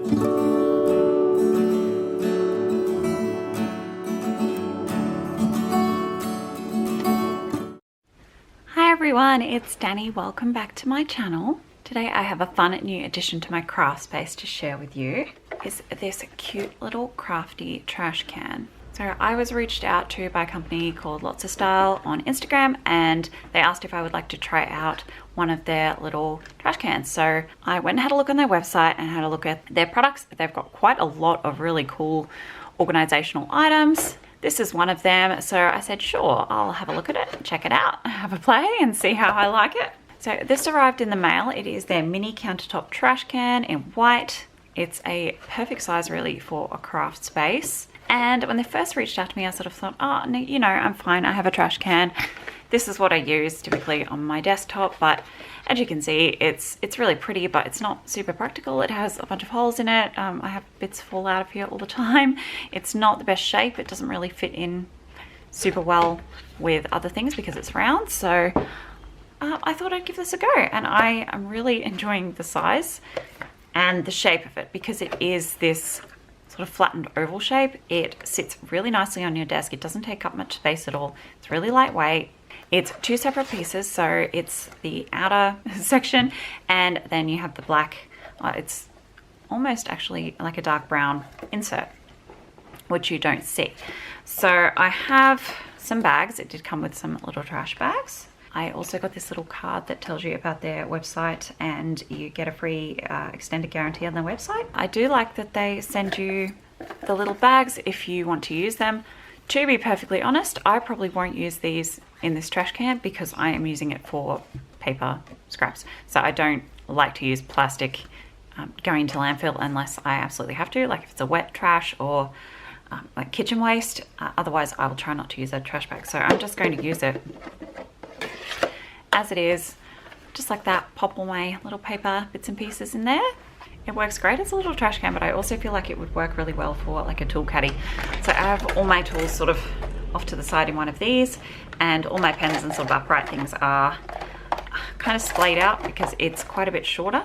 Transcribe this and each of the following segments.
Hi everyone, it's Danny. Welcome back to my channel. Today I have a fun new addition to my craft space to share with you. Is this cute little crafty trash can. So I was reached out to by a company called Lotsa Style on Instagram, and they asked if I would like to try out one of their little trash cans. So I went and had a look on their website and had a look at their products. They've got quite a lot of really cool organizational items. This is one of them, so I said, sure, I'll have a look at it, check it out, have a play and see how I like it. So this arrived in the mail. It is their mini countertop trash can in white. It's a perfect size really for a craft space. And when they first reached out to me, I sort of thought, oh, no, you know, I'm fine, I have a trash can. This is what I use typically on my desktop, but as you can see, it's really pretty, but it's not super practical. It has a bunch of holes in it. I have bits fall out of here all the time. It's not the best shape. It doesn't really fit in super well with other things because it's round. So I thought I'd give this a go, and I am really enjoying the size and the shape of it because it is this sort of flattened oval shape. It sits really nicely on your desk. It doesn't take up much space at all. It's really lightweight. It's two separate pieces, so it's the outer section and then you have the black, it's almost actually like a dark brown insert, which you don't see. So I have some bags. It did come with some little trash bags. I also got this little card that tells you about their website, and you get a free extended guarantee on their website. I do like that they send you the little bags if you want to use them. To be perfectly honest, I probably won't use these in this trash can because I am using it for paper scraps. So I don't like to use plastic going into landfill unless I absolutely have to, like if it's a wet trash or like kitchen waste. Otherwise, I will try not to use a trash bag. So I'm just going to use it as it is, just like that. Pop all my little paper bits and pieces in there. It works great as a little trash can, but I also feel like it would work really well for like a tool caddy. So I have all my tools sort of off to the side in one of these, and all my pens and sort of upright things are kind of splayed out because it's quite a bit shorter.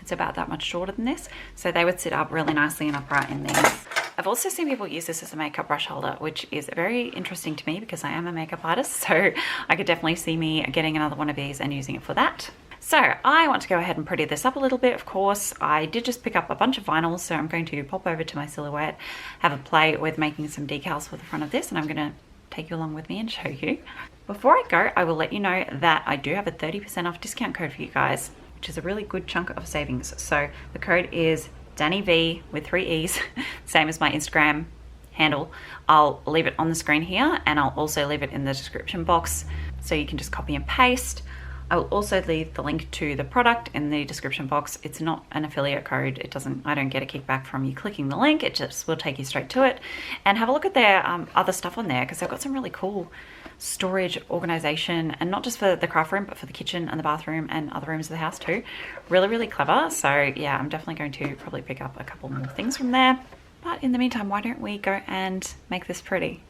It's about that much shorter than this. So they would sit up really nicely and upright in these. I've also seen people use this as a makeup brush holder, which is very interesting to me because I am a makeup artist. So I could definitely see me getting another one of these and using it for that. So I want to go ahead and pretty this up a little bit. Of course, I did just pick up a bunch of vinyls, so I'm going to pop over to my Silhouette, have a play with making some decals for the front of this, and I'm going to take you along with me and show you. Before I go, I will let you know that I do have a 30% off discount code for you guys, which is a really good chunk of savings. So the code is DanniV with 3 E's, same as my Instagram handle. I'll leave it on the screen here, and I'll also leave it in the description box so you can just copy and paste. I will also leave the link to the product in the description box. It's not an affiliate code. I don't get a kickback from you clicking the link. It just will take you straight to it. And have a look at their other stuff on there because they've got some really cool storage organization, and not just for the craft room, but for the kitchen and the bathroom and other rooms of the house too. Really, really clever. So yeah, I'm definitely going to probably pick up a couple more things from there. But in the meantime, why don't we go and make this pretty?